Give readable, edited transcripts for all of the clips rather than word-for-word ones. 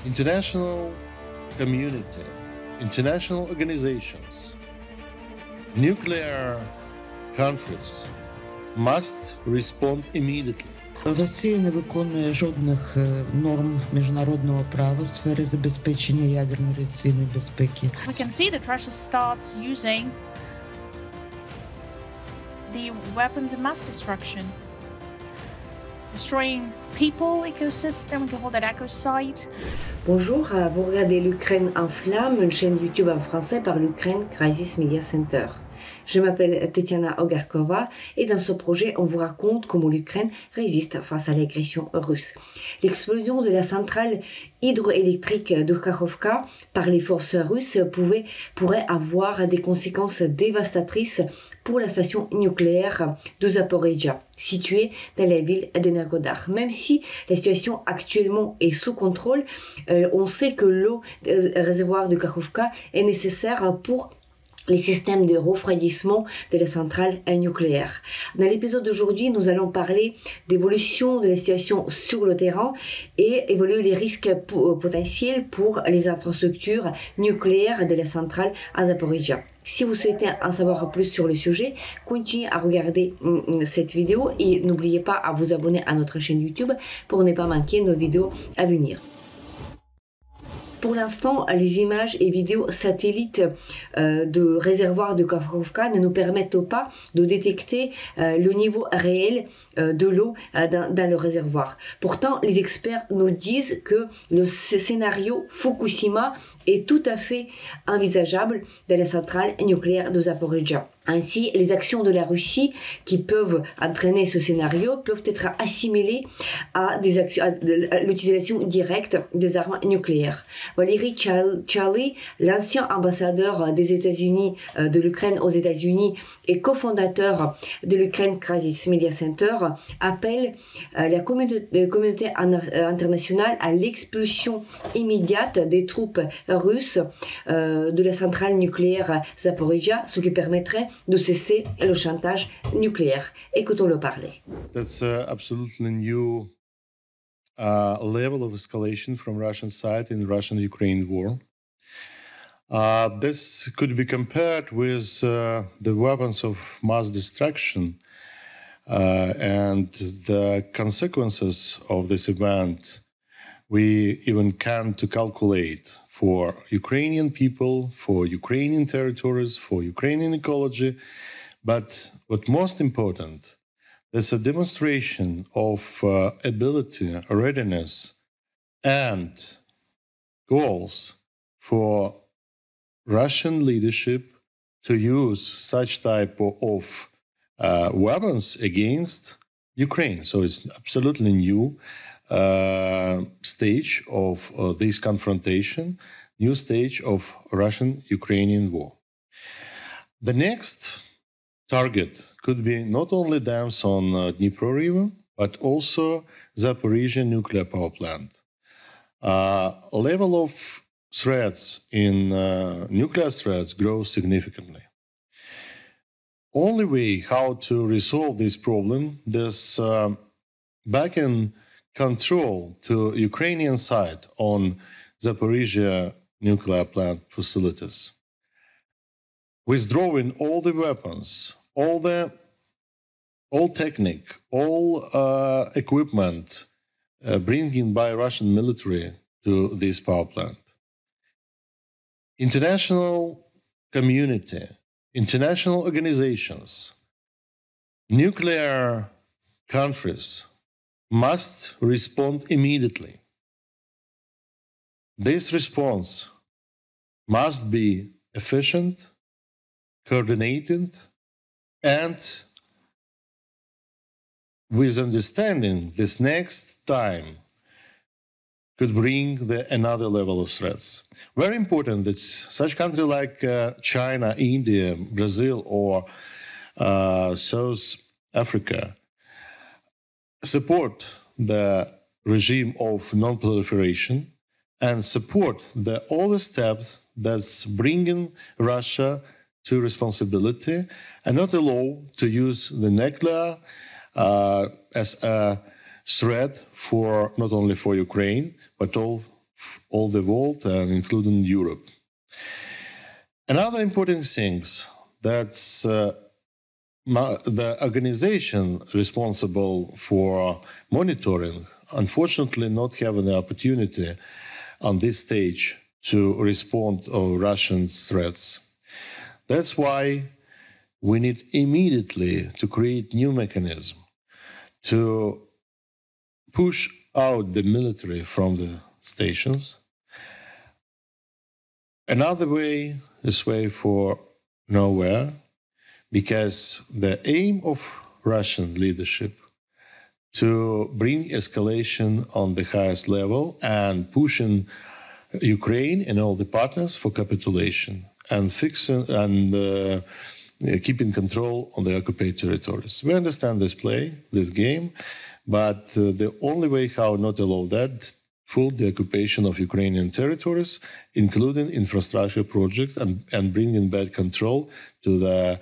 international community, international organizations, nuclear countries must respond immediately. Росія не виконує жодних норм міжнародного права в сфері забезпечення ядерної радіаційної безпеки. We can see that Russia starts using the weapons of mass destruction, destroying people, ecosystem, we can call that ecocide. Bonjour, vous regardez L'Ukraine en flammes, une chaîne YouTube en français par l'Ukraine Crisis Media Center. Je m'appelle Tetiana Ogarkova et dans ce projet, on vous raconte comment l'Ukraine résiste face à l'agression russe. L'explosion de la centrale hydroélectrique de Kakhovka par les forces russes pourrait avoir des conséquences dévastatrices pour la station nucléaire de Zaporizhzhia, située dans la ville d'Energodar. Même si la situation actuellement est sous contrôle, on sait que l'eau réservoir de Kakhovka est nécessaire pour les systèmes de refroidissement de la centrale nucléaire. Dans l'épisode d'aujourd'hui, nous allons parler d'évolution de la situation sur le terrain et évaluer les risques potentiels pour les infrastructures nucléaires de la centrale à Zaporizhzhia. Si vous souhaitez en savoir plus sur le sujet, continuez à regarder cette vidéo et n'oubliez pas à vous abonner à notre chaîne YouTube pour ne pas manquer nos vidéos à venir. Pour l'instant, les images et vidéos satellites de réservoir de Kakhovka ne nous permettent pas de détecter le niveau réel de l'eau dans le réservoir. Pourtant, les experts nous disent que le scénario Fukushima est tout à fait envisageable dans la centrale nucléaire de Zaporizhzhia. Ainsi, les actions de la Russie qui peuvent entraîner ce scénario peuvent être assimilées à l'utilisation directe des armes nucléaires. Valéry Charlie, l'ancien ambassadeur des États-Unis de l'Ukraine aux États-Unis et cofondateur de l'Ukraine Crisis Media Center, appelle la communauté internationale à l'expulsion immédiate des troupes russes de la centrale nucléaire Zaporizhzhia, ce qui permettrait de cesser le chantage nucléaire. Écoutons-le parler. That's absolutely new level of escalation from Russian side in the Russian-Ukraine war. This could be compared with the weapons of mass destruction and the consequences of this event we even can't calculate for Ukrainian people, for Ukrainian territories, for Ukrainian ecology. But what most important, there's a demonstration of ability, readiness, and goals for Russian leadership to use such type of weapons against Ukraine. So it's absolutely new stage of this confrontation, new stage of Russian-Ukrainian war. The next target could be not only dams on Dnipro River, but also Zaporizhzhia nuclear power plant. Level of threats in nuclear threats grows significantly. Only way how to resolve this problem, this back in control to Ukrainian side on Zaporizhzhia nuclear plant facilities. Withdrawing all the weapons, all technique, all equipment bringing by Russian military to this power plant. International community, international organizations, nuclear countries must respond immediately. This response must be efficient, coordinated, and with understanding this next time could bring another level of threats. Very important that such countries like China, India, Brazil, or South Africa support the regime of non-proliferation and support all the steps that's bringing Russia to responsibility and not allow to use the nuclear as a threat for not only for Ukraine but all all the world, including Europe. Another important thing that's the organization responsible for monitoring, unfortunately, not having the opportunity on this stage to respond to Russian threats. That's why we need immediately to create new mechanism to push out the military from the stations. Another way is way for nowhere, because the aim of Russian leadership to bring escalation on the highest level and pushing Ukraine and all the partners for capitulation and fixing and keeping control on the occupied territories. We understand this play, this game, but the only way how not allow that, full the occupation of Ukrainian territories, including infrastructure projects and bringing back control to the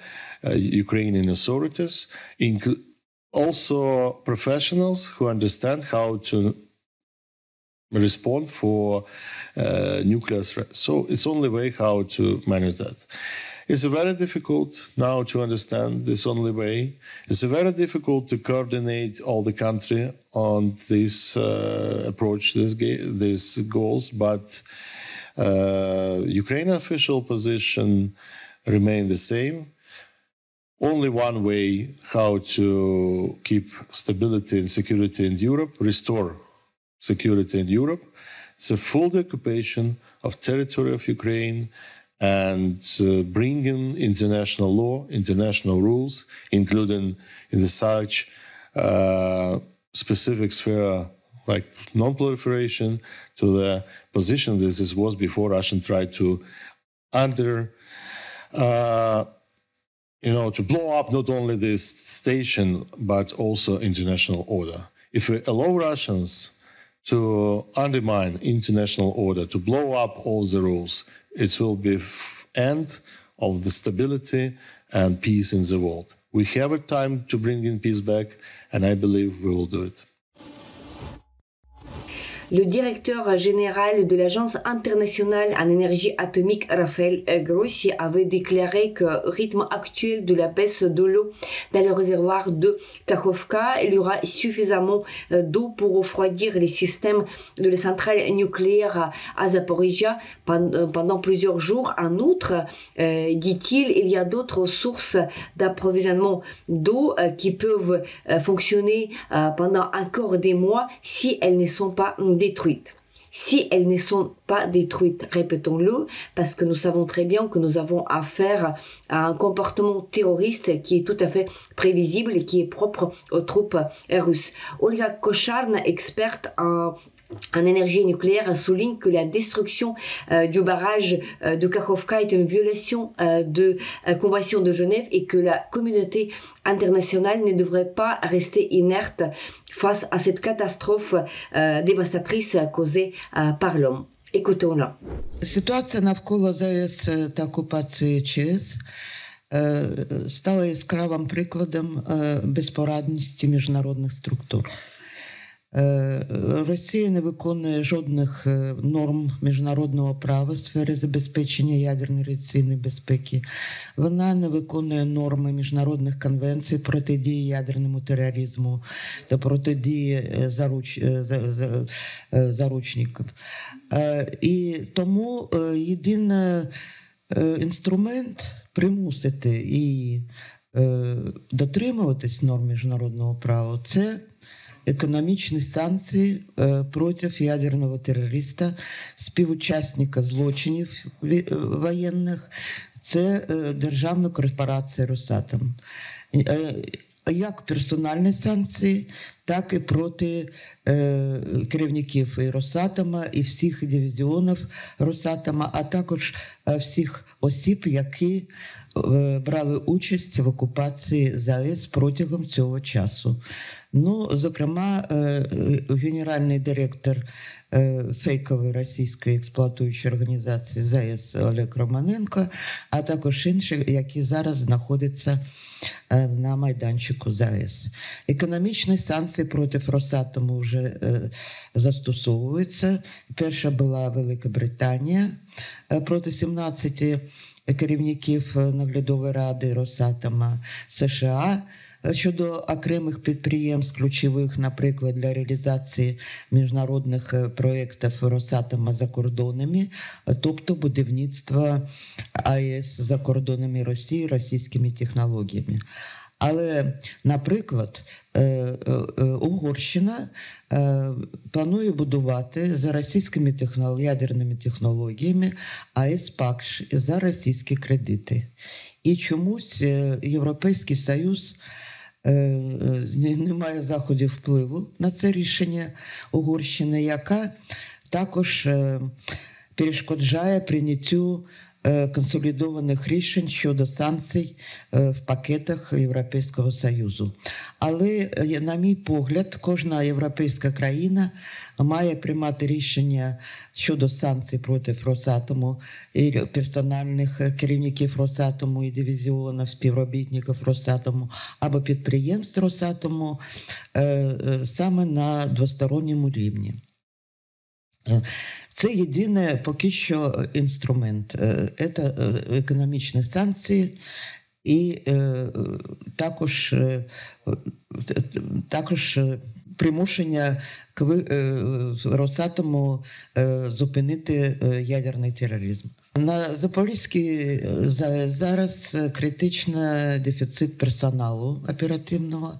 Ukrainian authorities, also professionals who understand how to respond for nuclear threats. So it's only way how to manage that. It's very difficult now to understand this only way. It's very difficult to coordinate all the country on this approach, these goals, but Ukrainian official position remain the same. Only one way how to keep stability and security in Europe, restore security in Europe, it's a full occupation of territory of Ukraine and bringing international law, international rules, including in the such specific sphere like non-proliferation, to the position this was before Russia tried to to blow up not only this station, but also international order. If we allow Russians to undermine international order, to blow up all the rules, it will be end of the stability and peace in the world. We have a time to bring in peace back, and I believe we will do it. Le directeur général de l'Agence internationale en énergie atomique, Rafael Grossi, avait déclaré qu'au rythme actuel de la baisse de l'eau dans le réservoir de Kakhovka, il y aura suffisamment d'eau pour refroidir les systèmes de la centrale nucléaire à Zaporizhzhia pendant plusieurs jours. En outre, dit-il, il y a d'autres sources d'approvisionnement d'eau qui peuvent fonctionner pendant encore des mois si elles ne sont pas détruites. Si elles ne sont pas détruites, répétons-le, parce que nous savons très bien que nous avons affaire à un comportement terroriste qui est tout à fait prévisible et qui est propre aux troupes russes. Olga Kocharna, experte en énergie nucléaire, souligne que la destruction du barrage de Kakhovka est une violation de la Convention de Genève et que la communauté internationale ne devrait pas rester inerte face à cette catastrophe dévastatrice causée par l'homme. Écoutons-la. Ситуація навколо ЗАЕС та окупації ЧАЕС стала яскравим прикладом безпорадності міжнародних структур. Росія не виконує жодних норм міжнародного права в сфері забезпечення ядерної радіаційної безпеки. Вона не виконує норми міжнародних конвенцій протидії ядерному тероризму та протидії заручників. І тому єдиний інструмент примусити і дотримуватись норм міжнародного права – це економічні санкції проти ядерного терориста, співучасника злочинів воєнних, це державна корпорація «Росатом». Як персональні санкції, так і проти керівників і «Росатома», і всіх дивізіонів «Росатома», а також всіх осіб, які брали участь в окупації ЗАЕС протягом цього часу. Ну, зокрема, генеральний директор фейкової російської експлуатуючої організації ЗАЕС Олег Романенко, а також інші, які зараз знаходяться на майданчику ЗАЕС. Економічні санкції проти Росатому вже застосовуються. Перша була Велика Британія проти 17 керівників наглядової ради Росатома, США щодо окремих підприємств, ключових, наприклад, для реалізації міжнародних проєктів Росатома за кордонами, тобто будівництво АЕС за кордонами Росії російськими технологіями. Але, наприклад, Угорщина планує будувати за російськими ядерними технологіями АЕС ПАКШ за російські кредити. І чомусь Європейський Союз не має заходів впливу на це рішення Угорщини, яка також перешкоджає прийняттю консолідованих рішень щодо санкцій в пакетах Європейського Союзу. Але, на мій погляд, кожна європейська країна має приймати рішення щодо санкцій проти Росатому і персональних керівників Росатому і дивізіонів співробітників Росатому або підприємств Росатому саме на двосторонньому рівні. Це єдиний поки що інструмент. Це економічні санкції і також примушення Росатому зупинити ядерний тероризм. На Запорізькій зараз критичний дефіцит персоналу оперативного.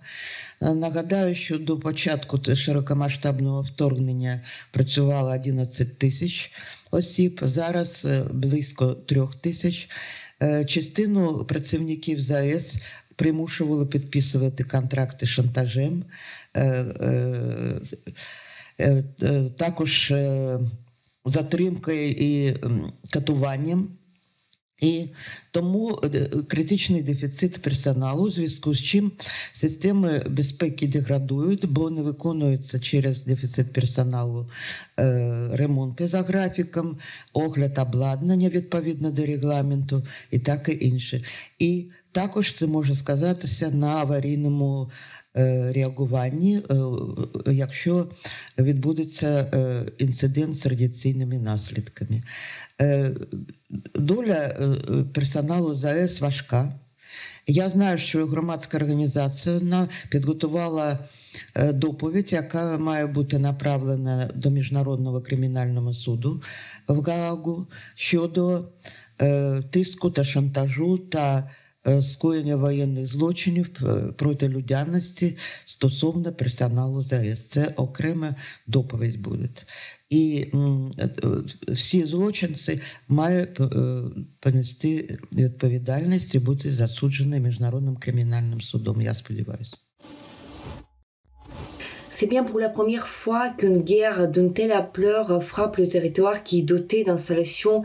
Нагадаю, що до початку широкомасштабного вторгнення працювало 11 тисяч осіб, зараз близько 3 тисяч. Частину працівників ЗАЕС примушували підписувати контракти шантажем, також затримкою і катуванням. І тому критичний дефіцит персоналу, у зв'язку з чим системи безпеки деградують, бо не виконуються через дефіцит персоналу ремонти за графіком, огляд обладнання відповідно до регламенту і таке інше. І також це може сказатися на аварійному реагуванні, якщо відбудеться інцидент з радіаційними наслідками. Доля персоналу ЗАЕС важка. Я знаю, що громадська організація підготувала доповідь, яка має бути направлена до Міжнародного кримінального суду в Гаагу щодо тиску та шантажу та скоєння воєнних злочинів проти людяності стосовно персоналу ЗАЕС. Це окрема доповідь буде. І всі злочинці мають понести відповідальність і бути засуджені Міжнародним кримінальним судом, я сподіваюся. C'est bien pour la première fois qu'une guerre d'une telle ampleur frappe le territoire qui est doté d'installations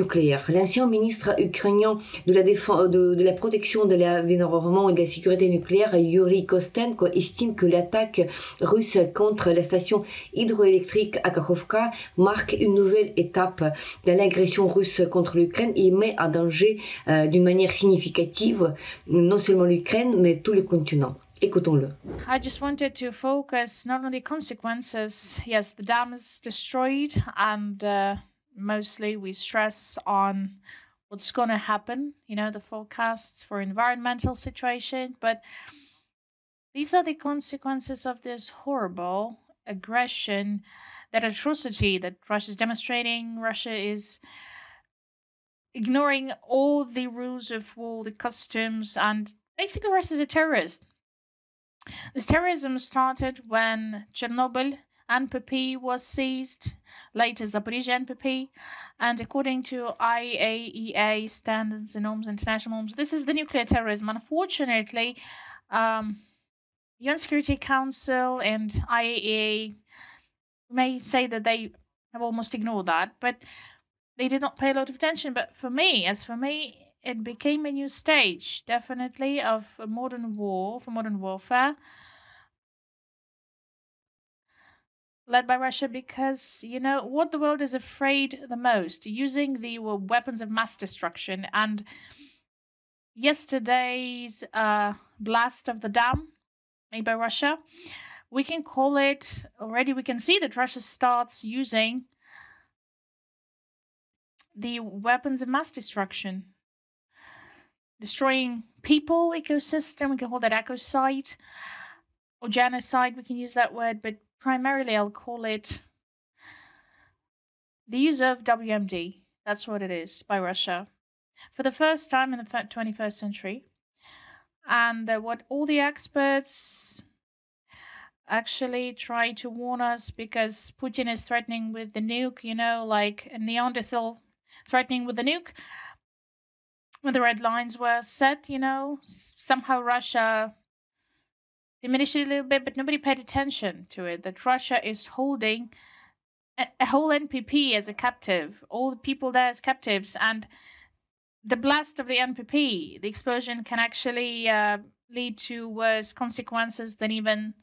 nucléaires. L'ancien ministre ukrainien de la protection de l'environnement et de la sécurité nucléaire, Yuri Kostenko, estime que l'attaque russe contre la station hydroélectrique à Kakhovka marque une nouvelle étape de l'agression russe contre l'Ukraine et met en danger d'une manière significative non seulement l'Ukraine, mais tout le continent. Écoutons-le. I just wanted to focus not on the consequences. Yes, the dam is destroyed, and mostly we stress on what's going to happen, you know, the forecasts for environmental situation. But these are the consequences of this horrible aggression, that atrocity that Russia is demonstrating. Russia is ignoring all the rules of war, the customs, and basically Russia is a terrorist. This terrorism started when Chernobyl NPP was seized, later Zaporizhzhia NPP, and according to IAEA standards and norms, international norms, this is the nuclear terrorism. Unfortunately, UN Security Council and IAEA may say that they have almost ignored that, but they did not pay a lot of attention. But for me, it became a new stage, definitely, of modern war, for modern warfare. led by Russia because, you know, what the world is afraid the most, using the weapons of mass destruction. And yesterday's blast of the dam made by Russia, we can call it already, we can see that Russia starts using the weapons of mass destruction, destroying people, ecosystem, we can call that ecocide, or genocide, we can use that word, but primarily I'll call it the use of WMD. That's what it is by Russia. For the first time in the 21st century. And what all the experts actually try to warn us, because Putin is threatening with the nuke, you know, like a Neanderthal threatening with the nuke. When the red lines were set, you know, somehow Russia diminished it a little bit, but nobody paid attention to it, that Russia is holding a whole NPP as a captive, all the people there as captives, and the blast of the NPP, the explosion, can actually lead to worse consequences than even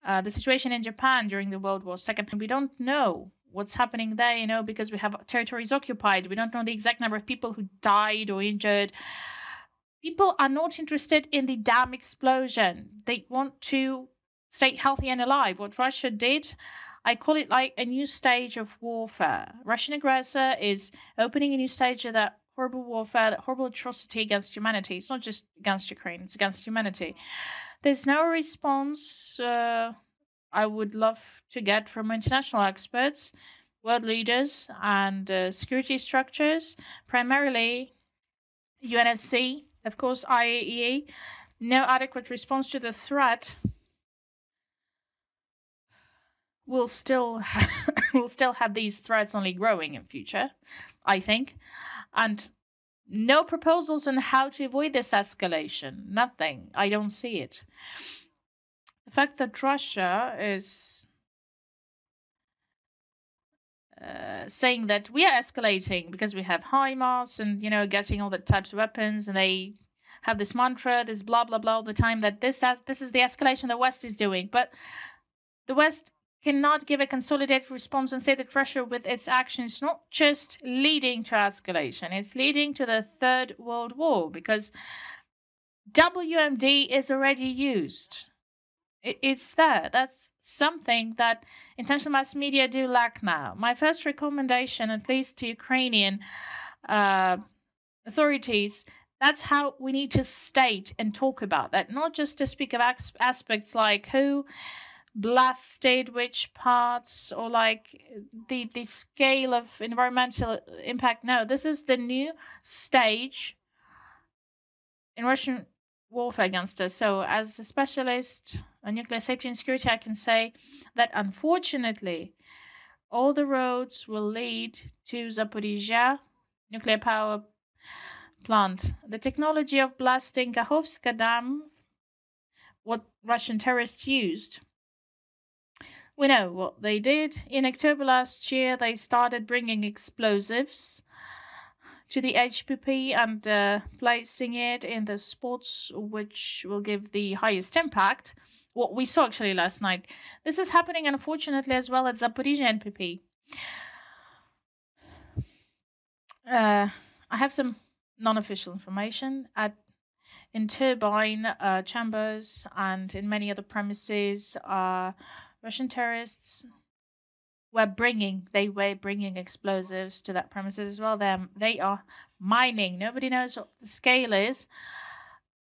the situation in Japan during the World War II. We don't know what's happening there, you know, because we have territories occupied. We don't know the exact number of people who died or injured. People are not interested in the dam explosion. They want to stay healthy and alive. What Russia did, I call it like a new stage of warfare. Russian aggressor is opening a new stage of that horrible warfare, that horrible atrocity against humanity. It's not just against Ukraine, it's against humanity. There's no response I would love to get from international experts, world leaders, and security structures, primarily UNSC, of course, IAEA. No adequate response to the threat will still have these threats only growing in future, I think, and no proposals on how to avoid this escalation. Nothing. I don't see it. The fact that Russia is saying that we are escalating because we have HIMARS and, you know, getting all the types of weapons, and they have this mantra, this blah blah blah all the time, that this is the escalation the West is doing. But the West cannot give a consolidated response and say that Russia, with its actions, not just leading to escalation, it's leading to the Third World War, because WMD is already used. It's there. That's something that international mass media do lack now. My first recommendation, at least to Ukrainian authorities, that's how we need to state and talk about that, not just to speak of aspects like who blasted which parts, or like the scale of environmental impact. No, this is the new stage in Russian warfare against us. So as a specialist on nuclear safety and security, I can say that unfortunately all the roads will lead to Zaporizhzhia nuclear power plant. The technology of blasting Kakhovka dam, what Russian terrorists used, we know what they did. In October last year, they started bringing explosives to the HPP and placing it in the spots which will give the highest impact. What we saw actually last night. This is happening, unfortunately, as well at Zaporizhzhia NPP. I have some non-official information. In turbine chambers and in many other premises, Russian terrorists were bringing explosives to that premises as well. They are mining. Nobody knows what the scale is.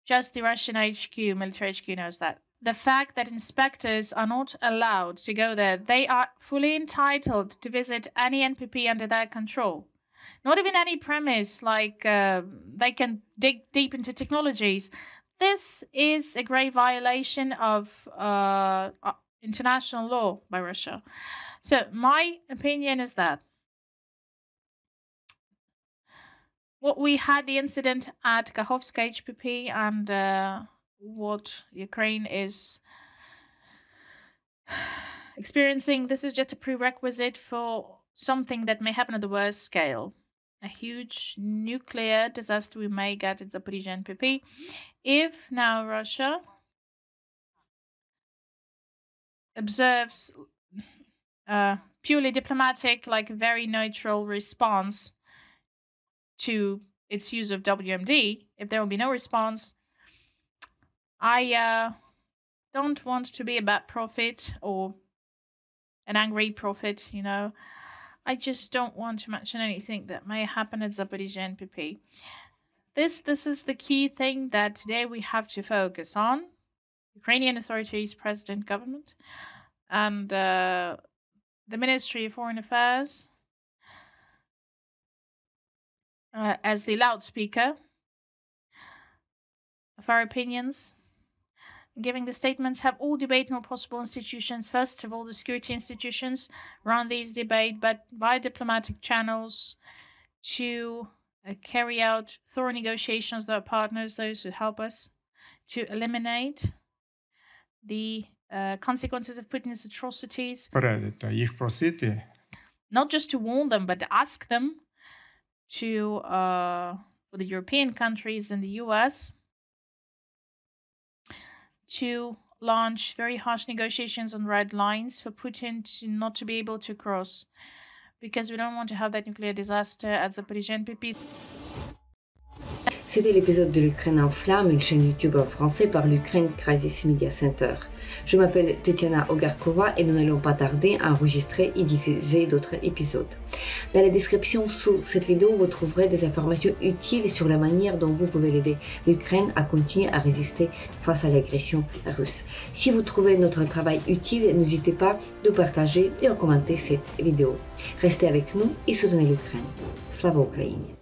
Just the Russian HQ, military HQ, knows that. The fact that inspectors are not allowed to go there, they are fully entitled to visit any NPP under their control. Not even any premise, like they can dig deep into technologies. This is a grave violation of international law by Russia. So my opinion is that what we had, the incident at Kakhovka HPP, and what Ukraine is experiencing, this is just a prerequisite for something that may happen at the worst scale. A huge nuclear disaster we may get at Zaporizhzhia NPP if now Russia observes purely diplomatic, like very neutral response to its use of WMD, if there will be no response, I don't want to be a bad prophet or an angry prophet, you know. I just don't want to mention anything that may happen at Zaporizhzhia NPP. This is the key thing that today we have to focus on. Ukrainian authorities, president, government, and the Ministry of Foreign Affairs as the loudspeaker of our opinions. Giving the statements, have all debate in all possible institutions. First of all, the security institutions run these debate, but via diplomatic channels to carry out thorough negotiations with our partners, those who help us to eliminate the consequences of Putin's atrocities. Їх просити. Not just to warn them, but to ask them to, for the European countries and the US, to launch very harsh negotiations on red lines for Putin not to be able to cross, because we don't want to have that nuclear disaster at Zaporizhzhia NPP. C'était l'épisode de l'Ukraine en flammes, une chaîne YouTube en français par l'Ukraine Crisis Media Center. Je m'appelle Tetiana Ogarkova et nous n'allons pas tarder à enregistrer et diffuser d'autres épisodes. Dans la description sous cette vidéo, vous trouverez des informations utiles sur la manière dont vous pouvez aider l'Ukraine à continuer à résister face à l'agression russe. Si vous trouvez notre travail utile, n'hésitez pas de partager et de commenter cette vidéo. Restez avec nous et soutenez l'Ukraine. Slava Ukraini!